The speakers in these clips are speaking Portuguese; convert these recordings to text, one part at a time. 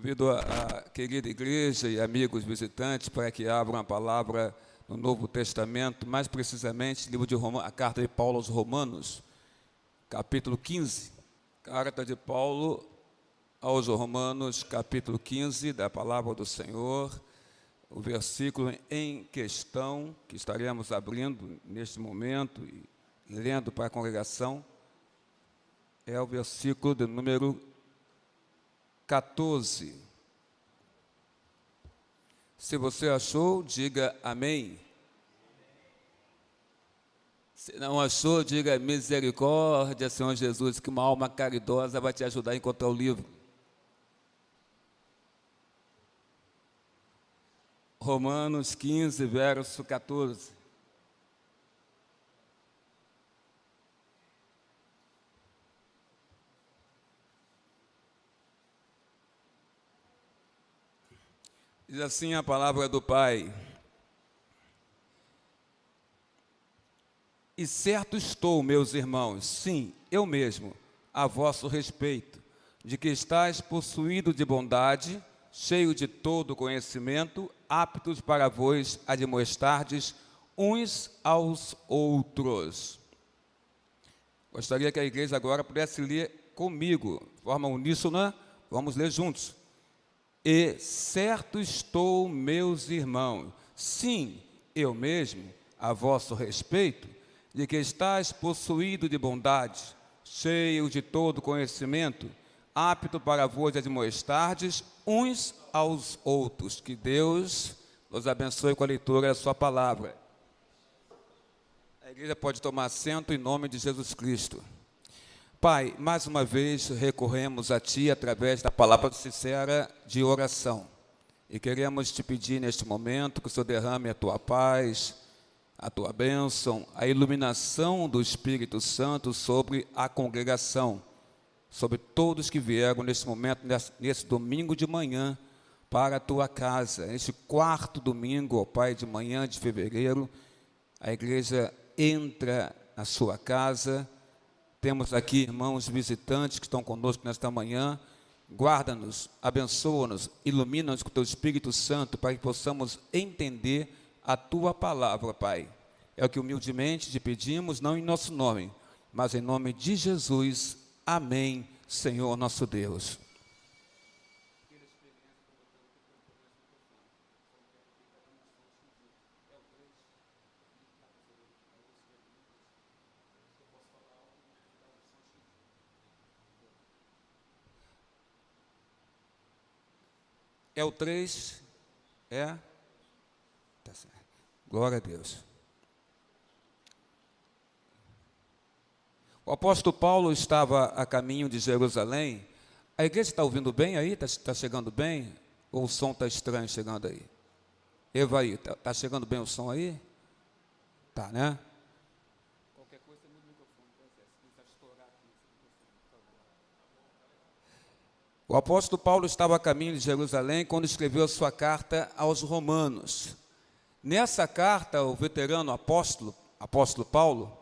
Convido a querida igreja e amigos visitantes para que abram a palavra no Novo Testamento, mais precisamente, livro de a carta de Paulo aos Romanos, capítulo 15. Carta de Paulo aos Romanos, capítulo 15, da palavra do Senhor, o versículo em questão, que estaremos abrindo neste momento e lendo para a congregação, é o versículo de número 14. Se você achou, diga amém. Se não achou, diga misericórdia, Senhor Jesus, que uma alma caridosa vai te ajudar a encontrar o livro. Romanos 15, verso 14. Diz assim a palavra do Pai: E certo estou, meus irmãos, sim, eu mesmo, a vosso respeito, de que estáis possuído de bondade, cheio de todo conhecimento, aptos para vos admoestardes uns aos outros. Gostaria que a igreja agora pudesse ler comigo, de forma uníssona, vamos ler juntos. E certo estou, meus irmãos, sim, eu mesmo, a vosso respeito, de que estáis possuído de bondade, cheio de todo conhecimento, apto para vos admoestardes uns aos outros. Que Deus nos abençoe com a leitura da sua palavra. A igreja pode tomar assento em nome de Jesus Cristo. Pai, mais uma vez recorremos a Ti através da palavra sincera de oração. E queremos Te pedir neste momento que o Senhor derrame a Tua paz, a Tua bênção, a iluminação do Espírito Santo sobre a congregação, sobre todos que vieram neste momento, nesse domingo de manhã, para a Tua casa. Neste quarto domingo, ó Pai, de manhã de fevereiro, a igreja entra na sua casa. Temos aqui irmãos visitantes que estão conosco nesta manhã. Guarda-nos, abençoa-nos, ilumina-nos com o Teu Espírito Santo para que possamos entender a Tua palavra, Pai. É o que humildemente te pedimos, não em nosso nome, mas em nome de Jesus. Amém, Senhor nosso Deus. É o 3? É? Tá certo. Glória a Deus. O apóstolo Paulo estava a caminho de Jerusalém. A igreja está ouvindo bem aí? Está chegando bem? Ou o som está estranho chegando aí? Evaí, está chegando bem o som aí? Tá, né? Qualquer coisa, tem muito microfone. Precisa estourar aqui. O apóstolo Paulo estava a caminho de Jerusalém quando escreveu a sua carta aos Romanos. Nessa carta, o veterano apóstolo Paulo,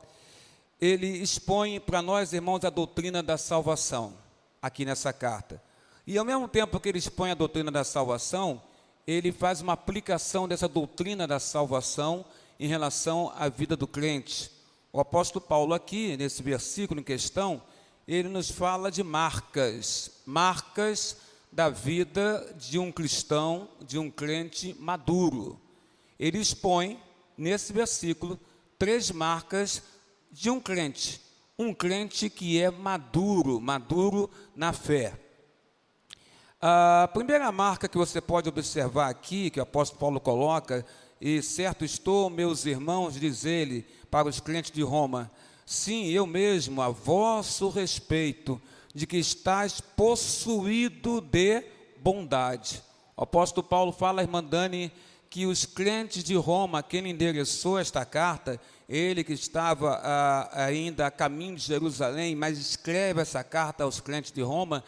ele expõe para nós, irmãos, a doutrina da salvação, aqui nessa carta. E ao mesmo tempo que ele expõe a doutrina da salvação, ele faz uma aplicação dessa doutrina da salvação em relação à vida do crente. O apóstolo Paulo aqui, nesse versículo em questão, ele nos fala de marcas da vida de um cristão, de um crente maduro. Ele expõe, nesse versículo, 3 marcas de um crente que é maduro na fé. A primeira marca que você pode observar aqui, que o apóstolo Paulo coloca, e certo estou, meus irmãos, diz ele, para os crentes de Roma, sim, eu mesmo, a vosso respeito, de que estáis possuído de bondade. O apóstolo Paulo fala, irmã Dani, que os crentes de Roma, a quem endereçou esta carta, ele que estava ainda a caminho de Jerusalém, mas escreve essa carta aos crentes de Roma,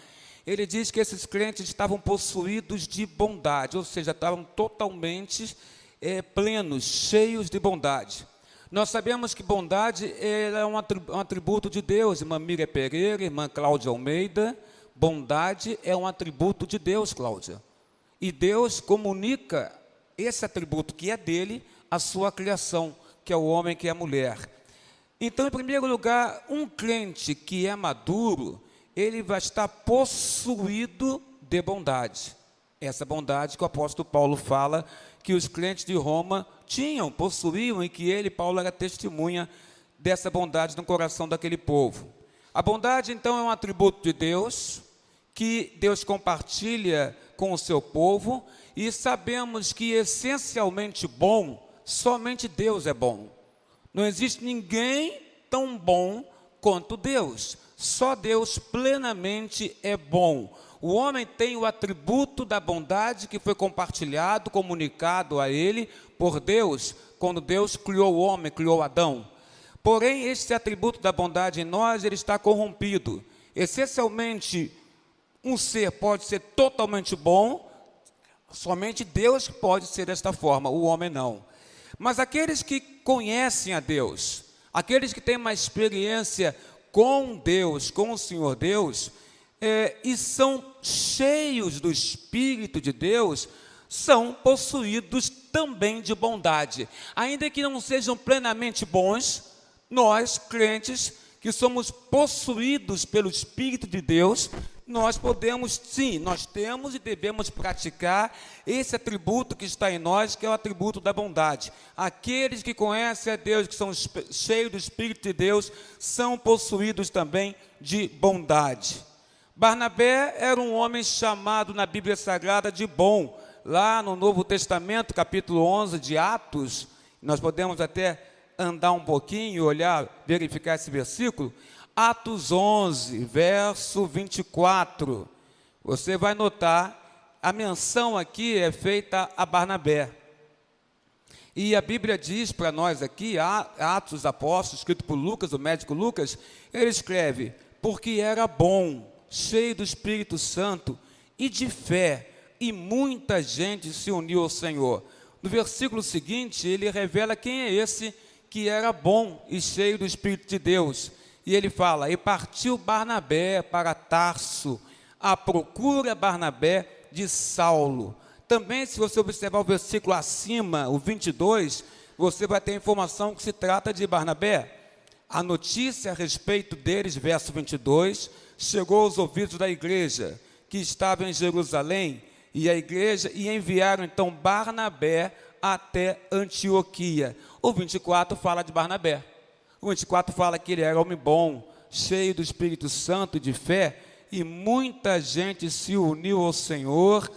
ele diz que esses crentes estavam possuídos de bondade, ou seja, estavam totalmente plenos, cheios de bondade. Nós sabemos que bondade é um atributo de Deus, irmã Miriam Pereira, irmã Cláudia Almeida, Bondade é um atributo de Deus, Cláudia. E Deus comunica esse atributo que é dele à sua criação, que é o homem, que é a mulher. Então, em primeiro lugar, um crente que é maduro, ele vai estar possuído de bondade. Essa bondade que o apóstolo Paulo fala que os crentes de Roma possuíam, e que ele, Paulo, era testemunha dessa bondade no coração daquele povo. A bondade, então, é um atributo de Deus, que Deus compartilha com o seu povo, e sabemos que essencialmente bom, somente Deus é bom. Não existe ninguém tão bom quanto Deus. Só Deus plenamente é bom. O homem tem o atributo da bondade que foi compartilhado, comunicado a ele por Deus, quando Deus criou o homem, criou Adão. Porém, esse atributo da bondade em nós, ele está corrompido. Essencialmente, um ser pode ser totalmente bom, somente Deus pode ser desta forma, o homem não. Mas aqueles que conhecem a Deus, aqueles que têm uma experiência com Deus, com o Senhor Deus, e são cheios do Espírito de Deus, são possuídos também de bondade. Ainda que não sejam plenamente bons, nós, crentes, que somos possuídos pelo Espírito de Deus, nós podemos, sim, nós temos e devemos praticar esse atributo que está em nós, que é o atributo da bondade. Aqueles que conhecem a Deus, que são cheios do Espírito de Deus, são possuídos também de bondade. Barnabé era um homem chamado na Bíblia Sagrada de bom. Lá no Novo Testamento, capítulo 11 de Atos, nós podemos até andar um pouquinho, olhar, verificar esse versículo. Atos 11, verso 24, você vai notar, a menção aqui é feita a Barnabé. E a Bíblia diz para nós aqui, Atos dos Apóstolos, escrito por Lucas, o médico Lucas, ele escreve, porque era bom, cheio do Espírito Santo e de fé, e muita gente se uniu ao Senhor. No versículo seguinte, ele revela quem é esse que era bom e cheio do Espírito de Deus. E ele fala, e partiu Barnabé para Tarso, à procura Barnabé de Saulo. Também, se você observar o versículo acima, o 22, você vai ter a informação que se trata de Barnabé. A notícia a respeito deles, verso 22, chegou aos ouvidos da igreja, que estava em Jerusalém, e a igreja, e enviaram então Barnabé até Antioquia. O 24 fala de Barnabé. O 24 fala que ele era homem bom, cheio do Espírito Santo e de fé, e muita gente se uniu ao Senhor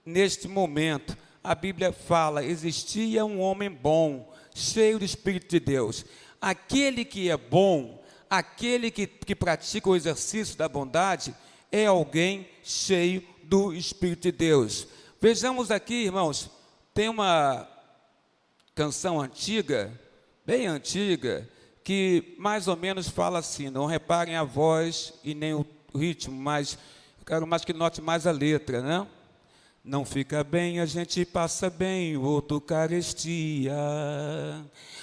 neste momento. A Bíblia fala, existia um homem bom, cheio do Espírito de Deus. Aquele que é bom, aquele que pratica o exercício da bondade, é alguém cheio do Espírito de Deus. Vejamos aqui, irmãos, tem uma canção antiga, bem antiga, que mais ou menos fala assim, não reparem a voz e nem o ritmo, mas eu quero mais que note mais a letra, né? Não fica bem, a gente passa bem, outro carestia,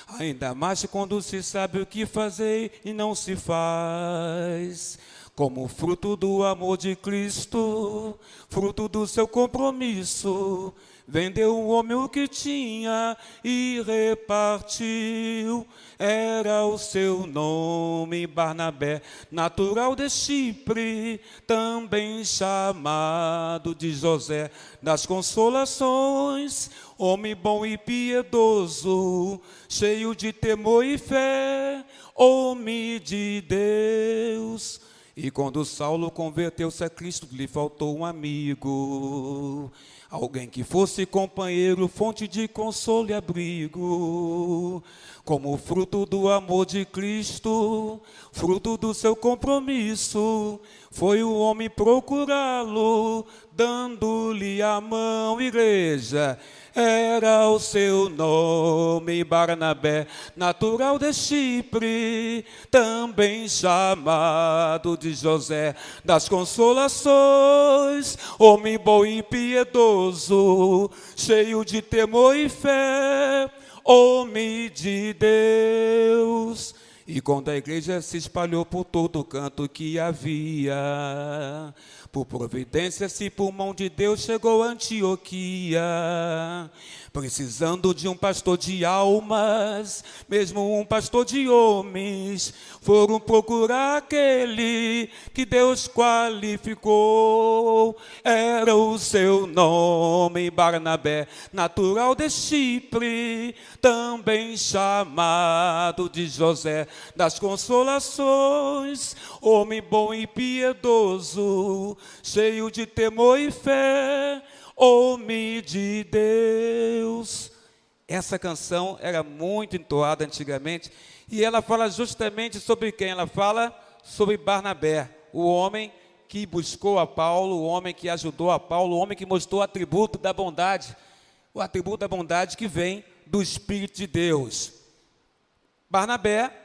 ainda mais quando se sabe o que fazer e não se faz. Como fruto do amor de Cristo, fruto do seu compromisso, vendeu o homem o que tinha e repartiu. Era o seu nome, Barnabé, natural de Chipre, também chamado de José das Consolações, homem bom e piedoso, cheio de temor e fé, homem de Deus. E quando Saulo converteu-se a Cristo, lhe faltou um amigo, alguém que fosse companheiro, fonte de consolo e abrigo. Como fruto do amor de Cristo, fruto do seu compromisso, foi o homem procurá-lo, dando-lhe a mão, igreja. Era o seu nome, Barnabé, natural de Chipre, também chamado de José das Consolações, homem bom e piedoso, cheio de temor e fé, homem de Deus. E quando a igreja se espalhou por todo canto que havia, por providência, se por mão de Deus chegou a Antioquia, precisando de um pastor de almas, mesmo um pastor de homens, foram procurar aquele que Deus qualificou. Era o seu nome, Barnabé, natural de Chipre, também chamado de José das Consolações, homem bom e piedoso, cheio de temor e fé, homem de Deus. Essa canção era muito entoada antigamente, e ela fala justamente sobre quem? Ela fala sobre Barnabé, o homem que buscou a Paulo, o homem que ajudou a Paulo, o homem que mostrou o atributo da bondade, o atributo da bondade que vem do Espírito de Deus. Barnabé,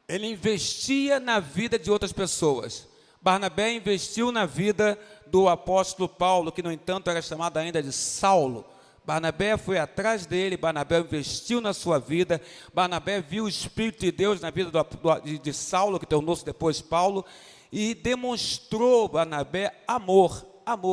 ele investia na vida de outras pessoas. Barnabé investiu na vida do apóstolo Paulo, que no entanto era chamado ainda de Saulo. Barnabé foi atrás dele, Barnabé investiu na sua vida, Barnabé viu o Espírito de Deus na vida de Saulo, que tornou-se depois Paulo, e demonstrou Barnabé amor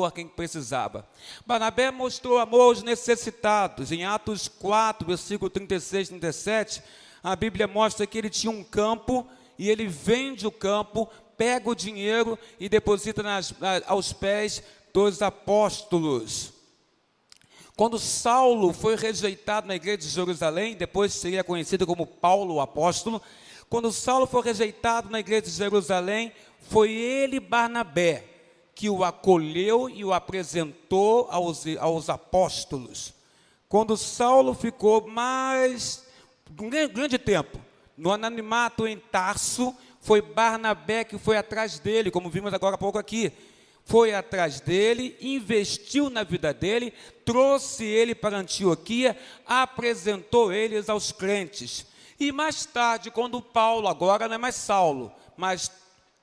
a quem precisava. Barnabé mostrou amor aos necessitados. Em Atos 4, versículo 36 e 37, a Bíblia mostra que ele tinha um campo, e ele vende o campo, pega o dinheiro e deposita aos pés dos apóstolos. Quando Saulo foi rejeitado na igreja de Jerusalém, depois seria conhecido como Paulo o apóstolo, quando Saulo foi rejeitado na igreja de Jerusalém, foi ele, Barnabé, que o acolheu e o apresentou aos apóstolos. Quando Saulo ficou um grande tempo no anonimato em Tarso, foi Barnabé que foi atrás dele, como vimos agora há pouco aqui. Foi atrás dele, investiu na vida dele, trouxe ele para Antioquia, apresentou eles aos crentes. E mais tarde, quando Paulo, agora não é mais Saulo, mas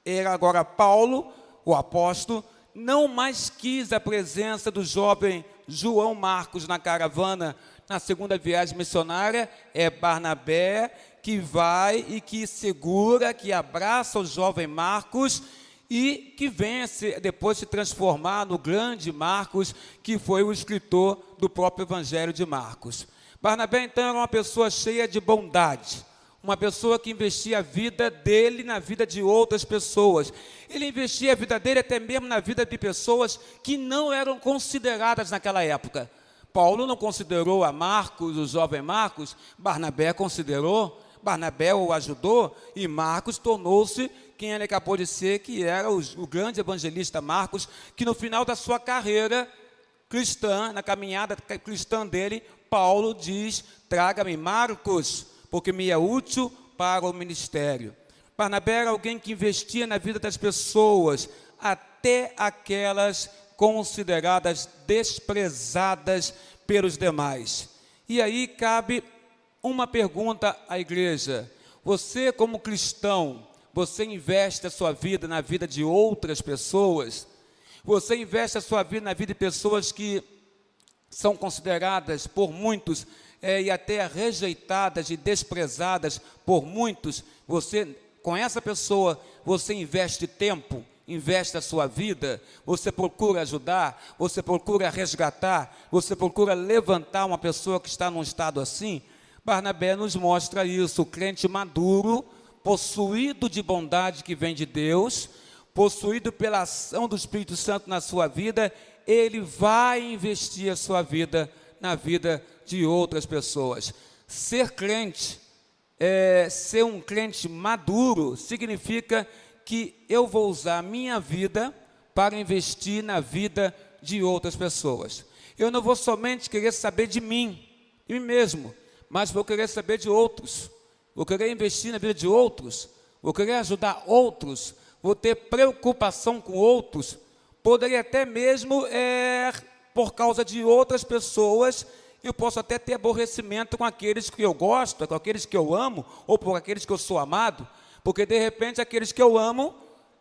era agora Paulo, o apóstolo, não mais quis a presença do jovem João Marcos na caravana, na segunda viagem missionária, é Barnabé que vai e que segura, que abraça o jovem Marcos e que vem depois se transformar no grande Marcos, que foi o escritor do próprio Evangelho de Marcos. Barnabé, então, era uma pessoa cheia de bondade, uma pessoa que investia a vida dele na vida de outras pessoas. Ele investia a vida dele até mesmo na vida de pessoas que não eram consideradas naquela época. Paulo não considerou a Marcos, o jovem Marcos, Barnabé considerou, Barnabé o ajudou, e Marcos tornou-se quem ele acabou de ser, que era o grande evangelista Marcos, que no final da sua carreira cristã, na caminhada cristã dele, Paulo diz: traga-me Marcos, porque me é útil para o ministério. Barnabé era alguém que investia na vida das pessoas, até aquelas consideradas desprezadas pelos demais. E aí cabe uma pergunta à igreja: você, como cristão, você investe a sua vida na vida de outras pessoas? Você investe a sua vida na vida de pessoas que são consideradas por muitos e até rejeitadas e desprezadas por muitos? Você, com essa pessoa, você investe tempo, investe a sua vida, você procura ajudar, você procura resgatar, você procura levantar uma pessoa que está num estado assim? Barnabé nos mostra isso, o crente maduro, possuído de bondade que vem de Deus, possuído pela ação do Espírito Santo na sua vida, ele vai investir a sua vida na vida de outras pessoas. Ser crente, ser um crente maduro, significa que eu vou usar a minha vida para investir na vida de outras pessoas. Eu não vou somente querer saber de mim mesmo, mas vou querer saber de outros, vou querer investir na vida de outros, vou querer ajudar outros, vou ter preocupação com outros, poderia até mesmo, por causa de outras pessoas, eu posso até ter aborrecimento com aqueles que eu gosto, com aqueles que eu amo, ou por aqueles que eu sou amado, porque de repente aqueles que eu amo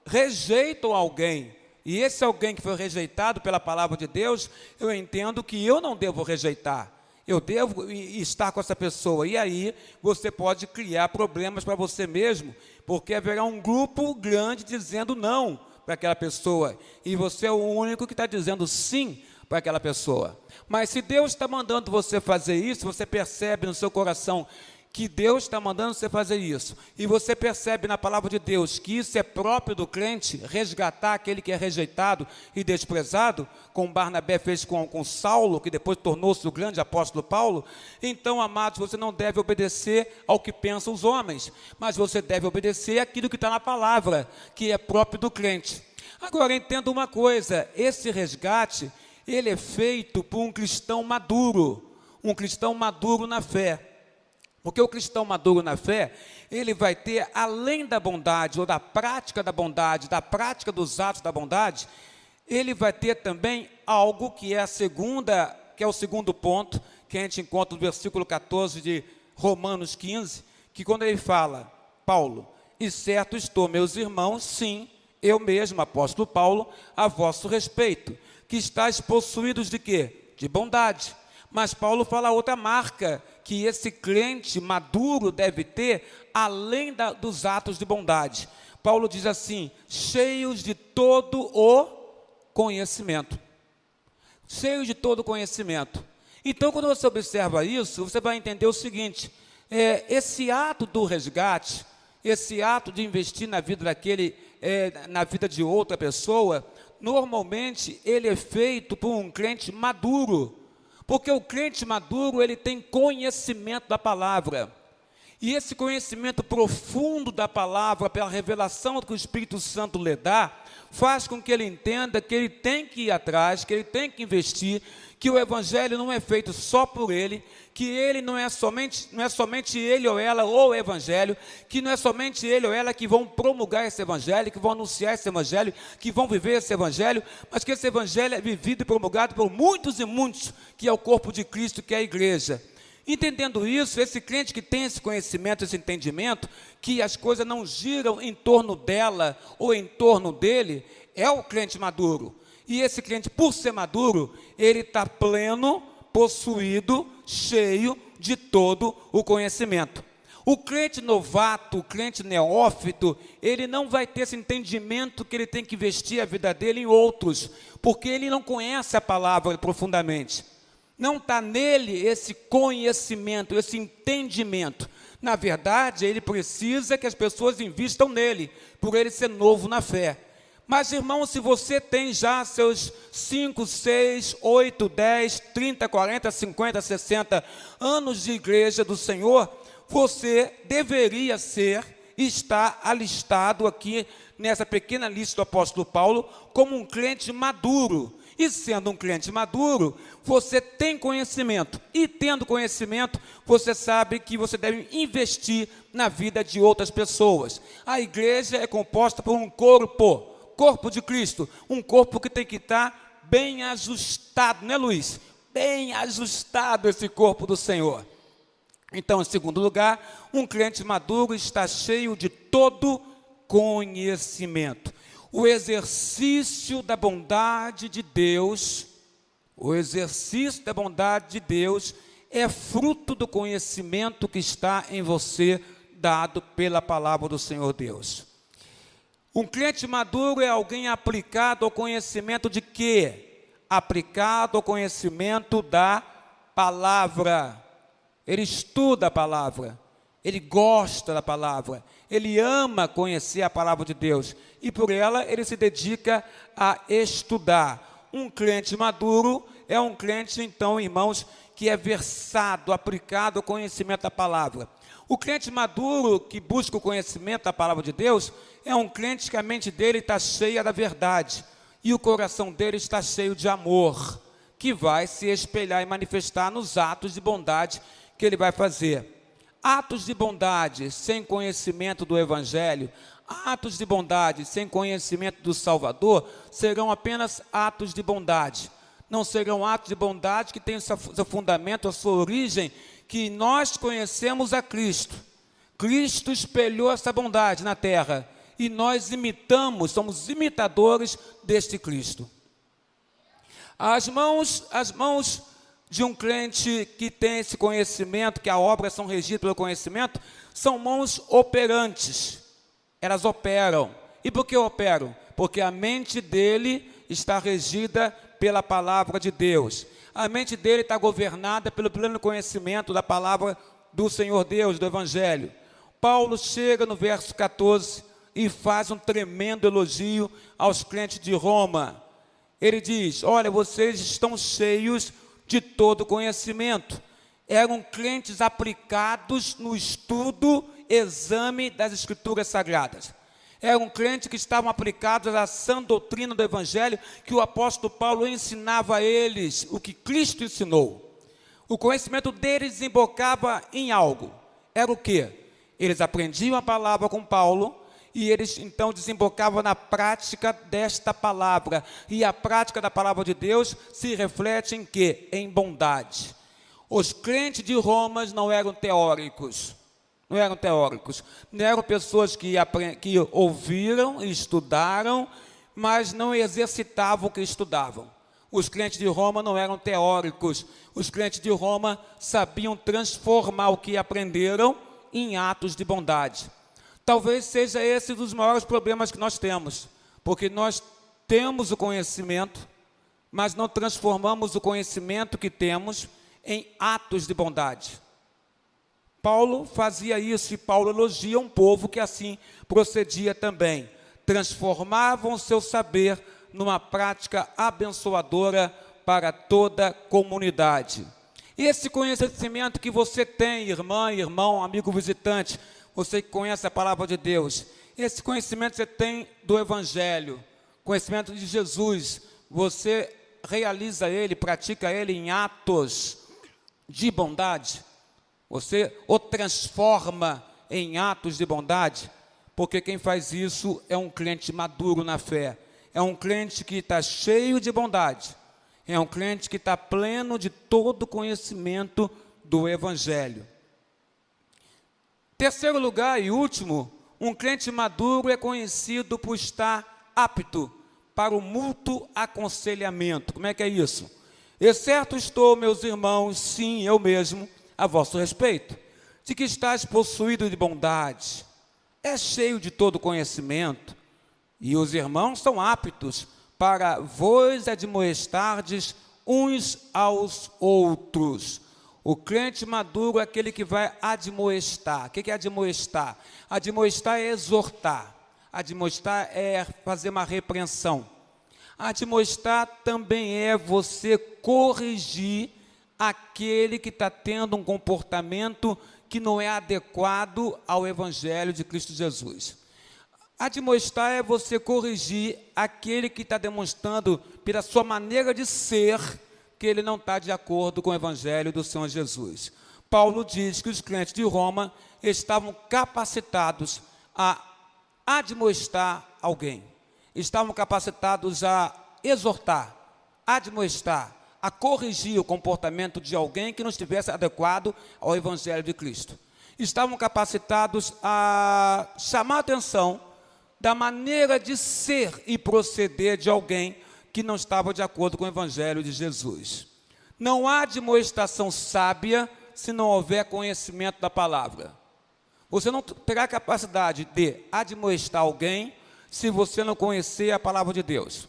rejeitam alguém, e esse alguém que foi rejeitado pela palavra de Deus, eu entendo que eu não devo rejeitar. Eu devo estar com essa pessoa. E aí você pode criar problemas para você mesmo, porque haverá um grupo grande dizendo não para aquela pessoa, e você é o único que está dizendo sim para aquela pessoa. Mas se Deus está mandando você fazer isso, você percebe no seu coração que Deus está mandando você fazer isso, e você percebe na palavra de Deus que isso é próprio do crente, resgatar aquele que é rejeitado e desprezado, como Barnabé fez com Saulo, que depois tornou-se o grande apóstolo Paulo. Então, amados, você não deve obedecer ao que pensam os homens, mas você deve obedecer àquilo que está na palavra, que é próprio do crente. Agora, entenda uma coisa, esse resgate, ele é feito por um cristão maduro na fé. Porque o cristão maduro na fé, ele vai ter, além da bondade, ou da prática da bondade, da prática dos atos da bondade, ele vai ter também algo que é o segundo ponto, que a gente encontra no versículo 14 de Romanos 15, que quando ele fala, Paulo, e certo estou, meus irmãos, sim, eu mesmo, apóstolo Paulo, a vosso respeito, que estáis possuídos de quê? De bondade. Mas Paulo fala outra marca que esse crente maduro deve ter, além dos atos de bondade. Paulo diz assim, cheios de todo o conhecimento. Cheios de todo o conhecimento. Então, quando você observa isso, você vai entender o seguinte, esse ato do resgate, esse ato de investir na vida na vida de outra pessoa, normalmente ele é feito por um crente maduro. Porque o crente maduro, ele tem conhecimento da palavra. E esse conhecimento profundo da palavra, pela revelação que o Espírito Santo lhe dá, faz com que ele entenda que ele tem que ir atrás, que ele tem que investir, que o Evangelho não é feito só por ele, que ele não é somente ele ou ela ou o Evangelho, que não é somente ele ou ela que vão promulgar esse Evangelho, que vão anunciar esse Evangelho, que vão viver esse Evangelho, mas que esse Evangelho é vivido e promulgado por muitos e muitos, que é o corpo de Cristo, que é a igreja. Entendendo isso, esse crente que tem esse conhecimento, esse entendimento, que as coisas não giram em torno dela ou em torno dele, é o crente maduro. E esse crente, por ser maduro, ele está pleno, possuído, cheio de todo o conhecimento. O crente novato, o crente neófito, ele não vai ter esse entendimento que ele tem que investir a vida dele em outros, porque ele não conhece a palavra profundamente. Não está nele esse conhecimento, esse entendimento. Na verdade, ele precisa que as pessoas invistam nele, por ele ser novo na fé. Mas, irmão, se você tem já seus 5, 6, 8, 10, 30, 40, 50, 60 anos de igreja do Senhor, você deveria estar alistado aqui nessa pequena lista do apóstolo Paulo como um crente maduro. E sendo um crente maduro, você tem conhecimento. E tendo conhecimento, você sabe que você deve investir na vida de outras pessoas. A igreja é composta por um corpo de Cristo. Um corpo que tem que estar bem ajustado, né, Luiz? Bem ajustado esse corpo do Senhor. Então, em segundo lugar, um crente maduro está cheio de todo conhecimento. O exercício da bondade de Deus, é fruto do conhecimento que está em você, dado pela palavra do Senhor Deus. Um crente maduro é alguém aplicado ao conhecimento de quê? Aplicado ao conhecimento da palavra. Ele estuda a palavra, ele gosta da palavra, ele ama conhecer a palavra de Deus e por ela ele se dedica a estudar. Um crente maduro é um crente, então, irmãos, que é versado, aplicado ao conhecimento da palavra. O crente maduro que busca o conhecimento da palavra de Deus é um crente que a mente dele está cheia da verdade e o coração dele está cheio de amor, que vai se espelhar e manifestar nos atos de bondade que ele vai fazer. Atos de bondade sem conhecimento do Evangelho, atos de bondade sem conhecimento do Salvador, serão apenas atos de bondade. Não serão atos de bondade que tenham seu fundamento, a sua origem, que nós conhecemos a Cristo. Cristo espelhou essa bondade na terra e nós imitamos, somos imitadores deste Cristo. As mãos de um crente que tem esse conhecimento, que a obra são regidas pelo conhecimento, são mãos operantes. Elas operam. E por que operam? Porque a mente dele está regida pela palavra de Deus. A mente dele está governada pelo pleno conhecimento da palavra do Senhor Deus, do Evangelho. Paulo chega no verso 14 e faz um tremendo elogio aos crentes de Roma. Ele diz: olha, vocês estão cheios de todo conhecimento. Eram crentes aplicados no estudo, exame das Escrituras Sagradas. Eram crentes que estavam aplicados à sã doutrina do Evangelho, que o apóstolo Paulo ensinava a eles, o que Cristo ensinou. O conhecimento deles desembocava em algo. Era o quê? Eles aprendiam a palavra com Paulo, e eles então desembocavam na prática desta palavra. E a prática da palavra de Deus se reflete em quê? Em bondade. Os crentes de Roma não eram teóricos. Não eram pessoas que ouviram e estudaram, mas não exercitavam o que estudavam. Os crentes de Roma não eram teóricos. Os crentes de Roma sabiam transformar o que aprenderam em atos de bondade. Talvez seja esse um dos maiores problemas que nós temos, porque nós temos o conhecimento, mas não transformamos o conhecimento que temos em atos de bondade. Paulo fazia isso, e Paulo elogia um povo que assim procedia também. Transformavam o seu saber numa prática abençoadora para toda a comunidade. Esse conhecimento que você tem, irmã, irmão, amigo visitante, você que conhece a palavra de Deus, esse conhecimento você tem do Evangelho, conhecimento de Jesus, você realiza ele, pratica ele em atos de bondade. Você o transforma em atos de bondade, porque quem faz isso é um crente maduro na fé, é um crente que está cheio de bondade, é um crente que está pleno de todo conhecimento do Evangelho. Terceiro lugar e último, um crente maduro é conhecido por estar apto para o mútuo aconselhamento. Como é que é isso? Excerto estou, meus irmãos, sim, eu mesmo, a vosso respeito, de que estáis possuído de bondade, é cheio de todo conhecimento, e os irmãos são aptos para vos admoestardes uns aos outros. O crente maduro é aquele que vai admoestar. O que é admoestar? Admoestar é exortar. Admoestar é fazer uma repreensão. Admoestar também é você corrigir aquele que está tendo um comportamento que não é adequado ao Evangelho de Cristo Jesus. Admoestar é você corrigir aquele que está demonstrando, pela sua maneira de ser, que ele não está de acordo com o Evangelho do Senhor Jesus. Paulo diz que os crentes de Roma estavam capacitados a admoestar alguém, estavam capacitados a exortar, admoestar, a corrigir o comportamento de alguém que não estivesse adequado ao Evangelho de Cristo. Estavam capacitados a chamar a atenção da maneira de ser e proceder de alguém que não estava de acordo com o Evangelho de Jesus. Não há admoestação sábia se não houver conhecimento da palavra. Você não terá capacidade de admoestar alguém se você não conhecer a palavra de Deus.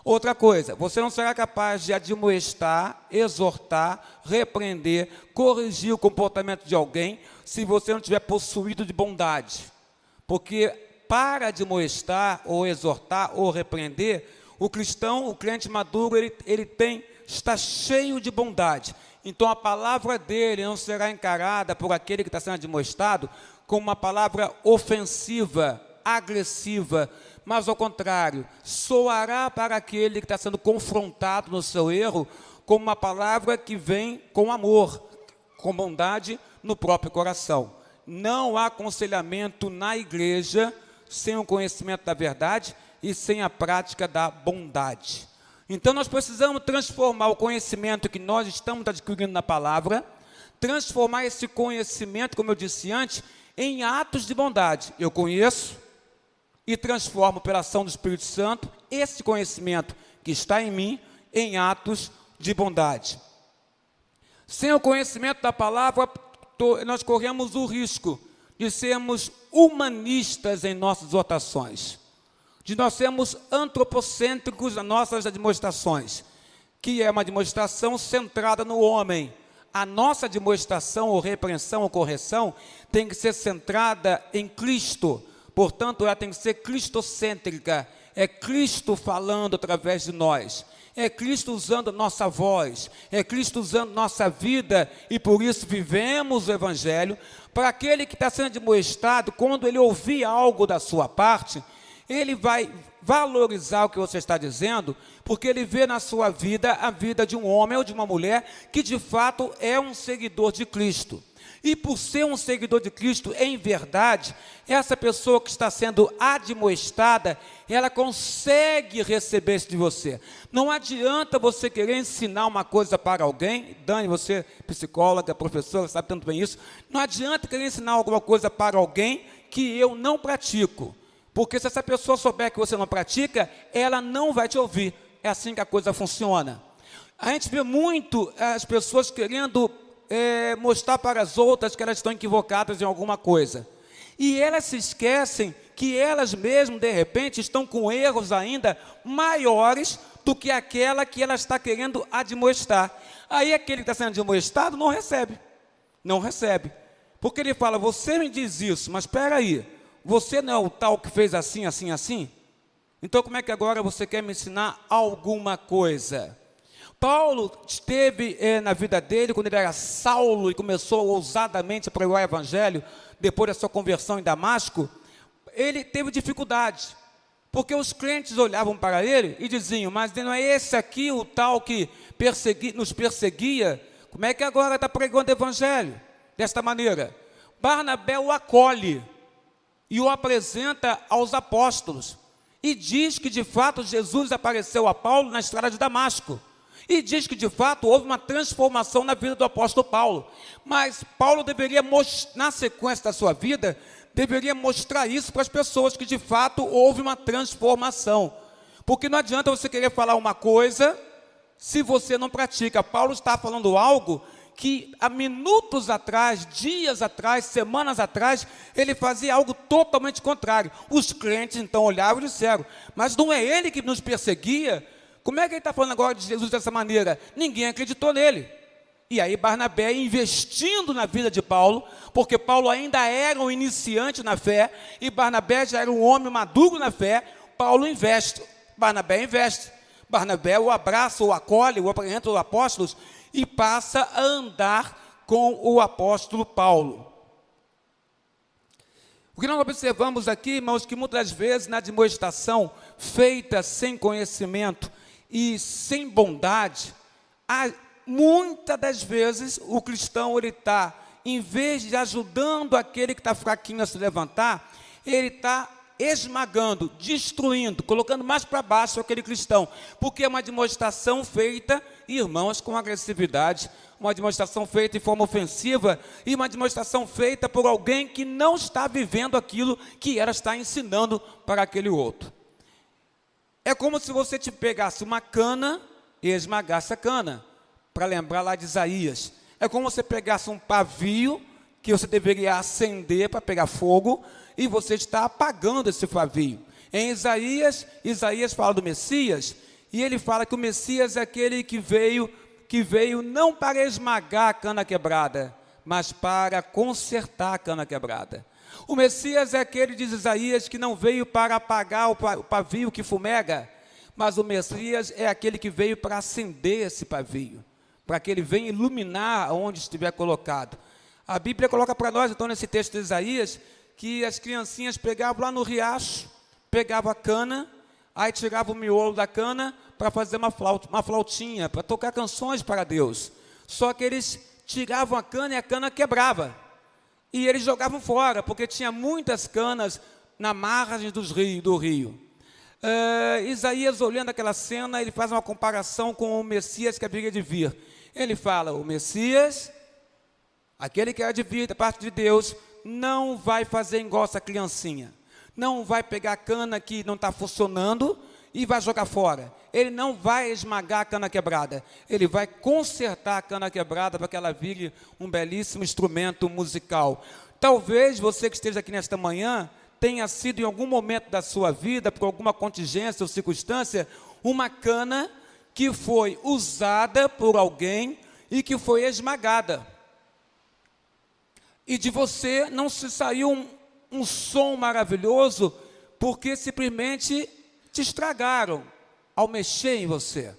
Outra coisa, você não será capaz de admoestar, exortar, repreender, corrigir o comportamento de alguém se você não estiver possuído de bondade. Porque para admoestar, ou exortar, ou repreender, o cristão, o crente maduro, está cheio de bondade. Então a palavra dele não será encarada por aquele que está sendo admoestado como uma palavra ofensiva, agressiva, mas ao contrário, soará para aquele que está sendo confrontado no seu erro como uma palavra que vem com amor, com bondade no próprio coração. Não há aconselhamento na igreja sem o conhecimento da verdade e sem a prática da bondade. Então nós precisamos transformar o conhecimento que nós estamos adquirindo na palavra, transformar esse conhecimento, como eu disse antes, em atos de bondade. Eu conheço e transformo pela ação do Espírito Santo esse conhecimento que está em mim em atos de bondade. Sem o conhecimento da palavra, nós corremos o risco de sermos humanistas em nossas exortações, de nós sermos antropocêntricos nas nossas demonstrações, que é uma demonstração centrada no homem. A nossa demonstração, ou repreensão, ou correção, tem que ser centrada em Cristo. Portanto, ela tem que ser cristocêntrica. É Cristo falando através de nós. É Cristo usando nossa voz. É Cristo usando nossa vida. E por isso vivemos o Evangelho. Para aquele que está sendo demonstrado, quando ele ouvir algo da sua parte, ele vai valorizar o que você está dizendo, porque ele vê na sua vida a vida de um homem ou de uma mulher que de fato é um seguidor de Cristo. E por ser um seguidor de Cristo em verdade, essa pessoa que está sendo admoestada, ela consegue receber isso de você. Não adianta você querer ensinar uma coisa para alguém. Dani, você psicóloga, professora, sabe tanto bem isso. Não adianta querer ensinar alguma coisa para alguém que eu não pratico. Porque se essa pessoa souber que você não pratica, ela não vai te ouvir. É assim que a coisa funciona. A gente vê muito as pessoas querendo mostrar para as outras que elas estão equivocadas em alguma coisa. E elas se esquecem que elas mesmas, de repente, estão com erros ainda maiores do que aquela que ela está querendo admoestar. Aí aquele que está sendo admoestado não recebe. Não recebe. Porque ele fala, você me diz isso, mas espera aí. Você não é o tal que fez assim, assim, assim? Então, como é que agora você quer me ensinar alguma coisa? Paulo esteve na vida dele, quando ele era Saulo, e começou ousadamente a pregar o Evangelho, depois da sua conversão em Damasco, ele teve dificuldade, porque os crentes olhavam para ele e diziam, mas não é esse aqui o tal que nos perseguia? Como é que agora está pregando o Evangelho desta maneira? Barnabé o acolhe e o apresenta aos apóstolos, e diz que de fato Jesus apareceu a Paulo na estrada de Damasco, e diz que de fato houve uma transformação na vida do apóstolo Paulo, mas Paulo deveria mostrar, na sequência da sua vida, deveria mostrar isso para as pessoas, que de fato houve uma transformação, porque não adianta você querer falar uma coisa, se você não pratica. Paulo está falando algo que há minutos atrás, dias atrás, semanas atrás, ele fazia algo totalmente contrário. Os crentes então olhavam e disseram, mas não é ele que nos perseguia? Como é que ele está falando agora de Jesus dessa maneira? Ninguém acreditou nele. E aí Barnabé, investindo na vida de Paulo, porque Paulo ainda era um iniciante na fé, e Barnabé já era um homem maduro na fé, Paulo investe, Barnabé investe. Barnabé o abraça, o acolhe, o apresenta os apóstolos, e passa a andar com o apóstolo Paulo. O que nós observamos aqui, irmãos, que muitas vezes na demonstração feita sem conhecimento e sem bondade, muitas das vezes o cristão, ele está, em vez de ajudando aquele que está fraquinho a se levantar, ele está esmagando, destruindo, colocando mais para baixo aquele cristão, porque é uma demonstração feita, irmãos, com agressividade, uma demonstração feita de forma ofensiva, e uma demonstração feita por alguém que não está vivendo aquilo que ela está ensinando para aquele outro. É como se você te pegasse uma cana e esmagasse a cana, para lembrar lá de Isaías. É como você pegasse um pavio que você deveria acender para pegar fogo, e você está apagando esse pavio. Em Isaías fala do Messias, e ele fala que o Messias é aquele que veio não para esmagar a cana quebrada, mas para consertar a cana quebrada. O Messias é aquele, diz Isaías, que não veio para apagar o pavio que fumega, mas o Messias é aquele que veio para acender esse pavio, para que ele venha iluminar onde estiver colocado. A Bíblia coloca para nós, então, nesse texto de Isaías, que as criancinhas pegavam lá no riacho, pegavam a cana, aí tiravam o miolo da cana para fazer uma flautinha, para tocar canções para Deus. Só que eles tiravam a cana e a cana quebrava. E eles jogavam fora, porque tinha muitas canas na margem do rio. Isaías, olhando aquela cena, ele faz uma comparação com o Messias que haveria de vir. Ele fala, o Messias, aquele que há de vir da parte de Deus, não vai fazer igual essa criancinha. Não vai pegar a cana que não está funcionando e vai jogar fora. Ele não vai esmagar a cana quebrada. Ele vai consertar a cana quebrada para que ela vire um belíssimo instrumento musical. Talvez você que esteja aqui nesta manhã tenha sido em algum momento da sua vida, por alguma contingência ou circunstância, uma cana que foi usada por alguém e que foi esmagada. E de você não se saiu um som maravilhoso, porque simplesmente te estragaram ao mexer em você.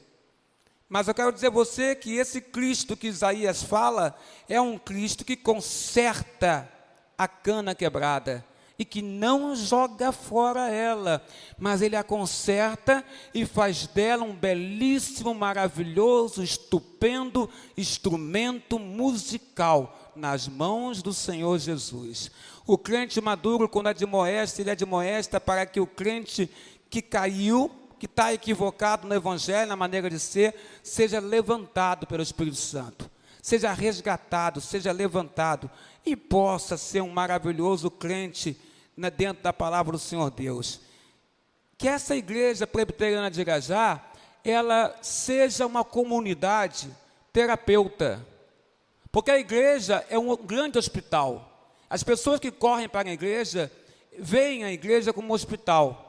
Mas eu quero dizer a você que esse Cristo que Isaías fala é um Cristo que conserta a cana quebrada e que não joga fora ela, mas ele a conserta e faz dela um belíssimo, maravilhoso, estupendo instrumento musical nas mãos do Senhor Jesus. O crente maduro, quando admoesta, ele admoesta para que o crente que caiu, que está equivocado no Evangelho, na maneira de ser, seja levantado pelo Espírito Santo, seja resgatado, seja levantado e possa ser um maravilhoso crente dentro da palavra do Senhor Deus. Que essa igreja presbiteriana de Irajá, ela seja uma comunidade terapeuta, porque a igreja é um grande hospital. As pessoas que correm para a igreja, veem a igreja como um hospital.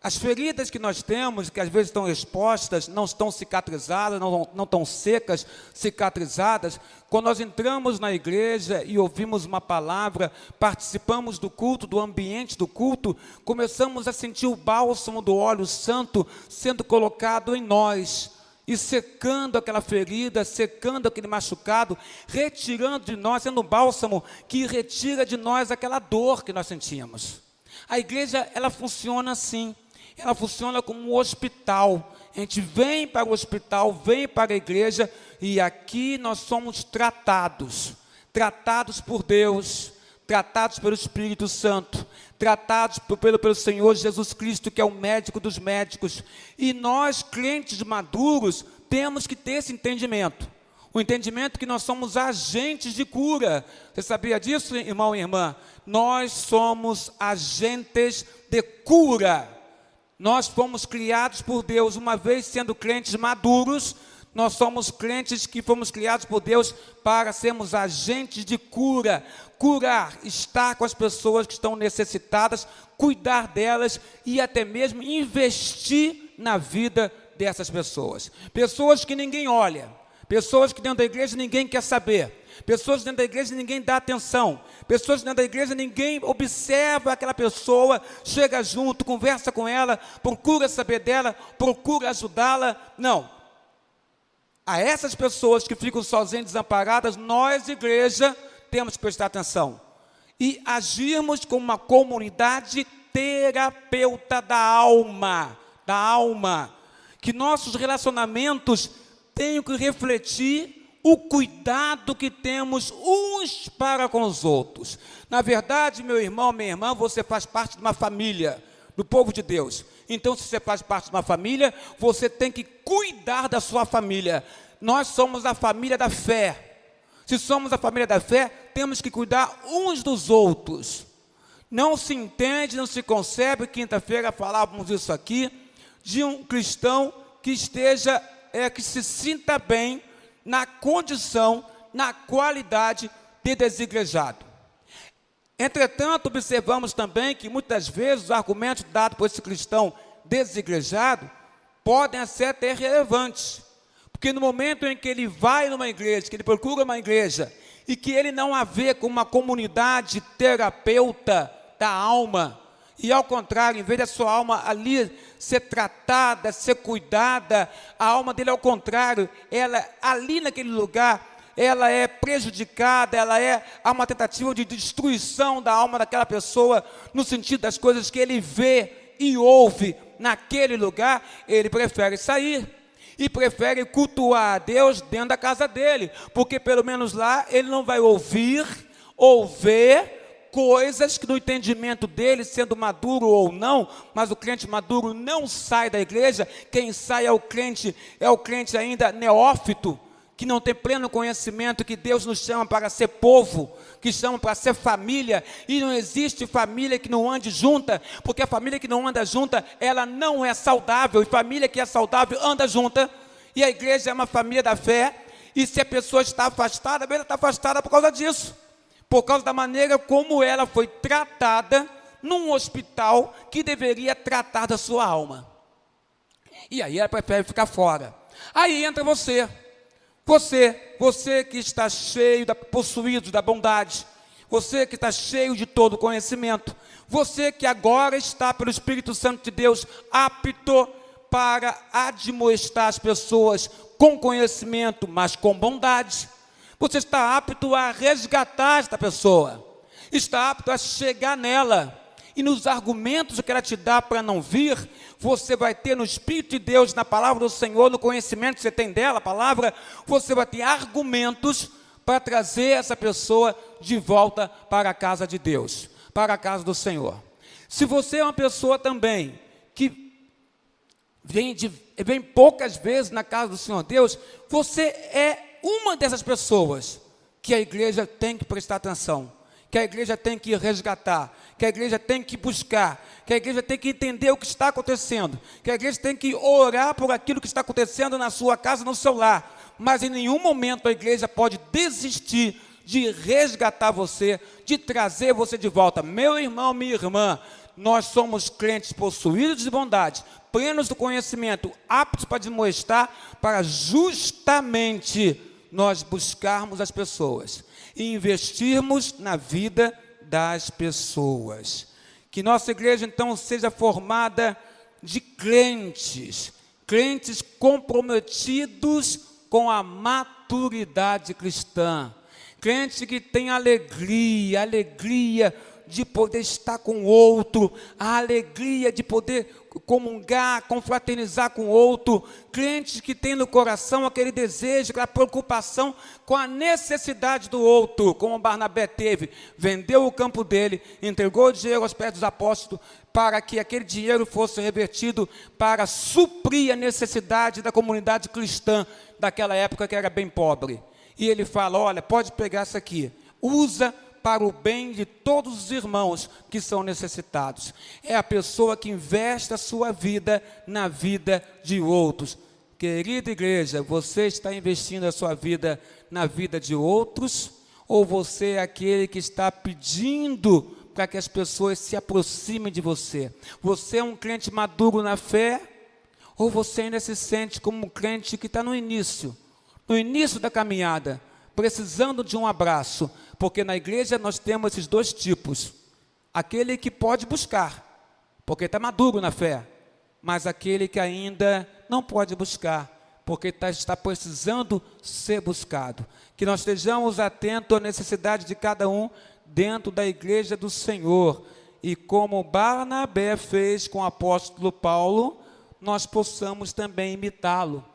As feridas que nós temos, que às vezes estão expostas, não estão cicatrizadas, não estão secas, cicatrizadas. Quando nós entramos na igreja e ouvimos uma palavra, participamos do culto, do ambiente do culto, começamos a sentir o bálsamo do óleo santo sendo colocado em nós e secando aquela ferida, secando aquele machucado, retirando de nós, sendo um bálsamo que retira de nós aquela dor que nós sentíamos. A igreja, ela funciona assim. Ela funciona como um hospital. A gente vem para o hospital, vem para a igreja e aqui nós somos tratados por Deus, tratados pelo Espírito Santo, tratados pelo Senhor Jesus Cristo, que é o médico dos médicos. E nós, crentes maduros, temos que ter esse entendimento. O entendimento que nós somos agentes de cura. Você sabia disso, irmão e irmã? Nós somos agentes de cura. Nós fomos criados por Deus, uma vez sendo crentes maduros, nós somos crentes que fomos criados por Deus para sermos agentes de cura. Curar, estar com as pessoas que estão necessitadas, cuidar delas e até mesmo investir na vida dessas pessoas. Pessoas que ninguém olha, pessoas que dentro da igreja ninguém quer saber. Pessoas dentro da igreja ninguém dá atenção. Pessoas dentro da igreja ninguém observa aquela pessoa, chega junto, conversa com ela, procura saber dela, procura ajudá-la. Não. A essas pessoas que ficam sozinhas, desamparadas, nós, igreja, temos que prestar atenção. E agirmos como uma comunidade terapeuta da alma. Que nossos relacionamentos tenham que refletir o cuidado que temos uns para com os outros. Na verdade, meu irmão, minha irmã, você faz parte de uma família, do povo de Deus. Então, se você faz parte de uma família, você tem que cuidar da sua família. Nós somos a família da fé. Se somos a família da fé, temos que cuidar uns dos outros. Não se entende, não se concebe, quinta-feira falávamos isso aqui, de um cristão que esteja, que se sinta bem na condição, na qualidade de desigrejado. Entretanto, observamos também que muitas vezes os argumentos dados por esse cristão desigrejado podem ser até relevantes, porque no momento em que ele vai numa igreja, que ele procura uma igreja, e que ele não a vê como uma comunidade terapeuta da alma, e ao contrário, em vez da sua alma ali ser tratada, ser cuidada, a alma dele ao contrário, ela ali naquele lugar, ela é prejudicada, há uma tentativa de destruição da alma daquela pessoa, no sentido das coisas que ele vê e ouve naquele lugar, ele prefere sair e prefere cultuar a Deus dentro da casa dele, porque pelo menos lá ele não vai ouvir ou ver coisas que no entendimento dele, sendo maduro ou não, mas o crente maduro não sai da igreja. Quem sai é o crente ainda neófito, que não tem pleno conhecimento que Deus nos chama para ser povo, que chama para ser família, e não existe família que não ande junta, porque a família que não anda junta, ela não é saudável, e família que é saudável anda junta, e a igreja é uma família da fé, e se a pessoa está afastada, ela está afastada por causa disso, por causa da maneira como ela foi tratada num hospital que deveria tratar da sua alma. E aí ela prefere ficar fora. Aí entra você que está cheio, possuído da bondade, você que está cheio de todo conhecimento, você que agora está pelo Espírito Santo de Deus apto para admoestar as pessoas com conhecimento, mas com bondade. Você está apto a resgatar esta pessoa, está apto a chegar nela, e nos argumentos que ela te dá para não vir, você vai ter no Espírito de Deus, na palavra do Senhor, no conhecimento que você tem dela, a palavra, você vai ter argumentos para trazer essa pessoa de volta para a casa de Deus, para a casa do Senhor. Se você é uma pessoa também que vem poucas vezes na casa do Senhor Deus, você é uma dessas pessoas que a igreja tem que prestar atenção, que a igreja tem que resgatar, que a igreja tem que buscar, que a igreja tem que entender o que está acontecendo, que a igreja tem que orar por aquilo que está acontecendo na sua casa, no seu lar, mas em nenhum momento a igreja pode desistir de resgatar você, de trazer você de volta. Meu irmão, minha irmã, nós somos crentes possuídos de bondade, plenos do conhecimento, aptos para admoestar, para justamente nós buscarmos as pessoas e investirmos na vida das pessoas. Que nossa igreja então seja formada de crentes comprometidos com a maturidade cristã, crentes que têm alegria de poder estar com o outro, a alegria de poder comungar, confraternizar com o outro, crentes que têm no coração aquele desejo, aquela preocupação com a necessidade do outro, como Barnabé teve, vendeu o campo dele, entregou o dinheiro aos pés dos apóstolos, para que aquele dinheiro fosse revertido para suprir a necessidade da comunidade cristã daquela época que era bem pobre. E ele fala, olha, pode pegar isso aqui, usa para o bem de todos os irmãos que são necessitados. É a pessoa que investe a sua vida na vida de outros. Querida igreja, você está investindo a sua vida na vida de outros? Ou você é aquele que está pedindo para que as pessoas se aproximem de você? Você é um crente maduro na fé? Ou você ainda se sente como um crente que está no início da caminhada, precisando de um abraço? Porque na igreja nós temos esses dois tipos. Aquele que pode buscar, porque está maduro na fé. Mas aquele que ainda não pode buscar, porque está precisando ser buscado. Que nós estejamos atentos à necessidade de cada um dentro da igreja do Senhor. E como Barnabé fez com o apóstolo Paulo, nós possamos também imitá-lo.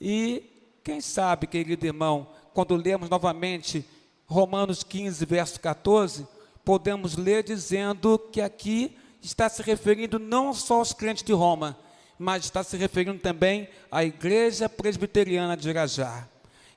E quem sabe, querido irmão, quando lemos novamente Romanos 15, verso 14, podemos ler dizendo que aqui está se referindo não só aos crentes de Roma, mas está se referindo também à igreja presbiteriana de Irajá.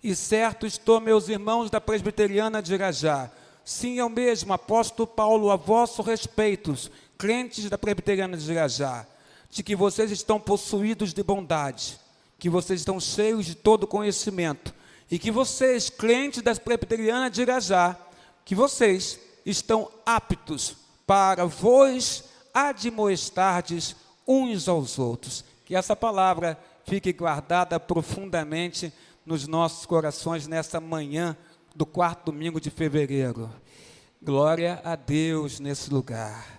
E certo estou, meus irmãos da presbiteriana de Irajá, sim, eu mesmo, apóstolo Paulo, a vosso respeito, crentes da presbiteriana de Irajá, de que vocês estão possuídos de bondade, que vocês estão cheios de todo conhecimento, e que vocês, crentes das presbiterianas de Irajá, que vocês estão aptos para vos admoestardes uns aos outros. Que essa palavra fique guardada profundamente nos nossos corações nessa manhã do 4º domingo de fevereiro. Glória a Deus nesse lugar.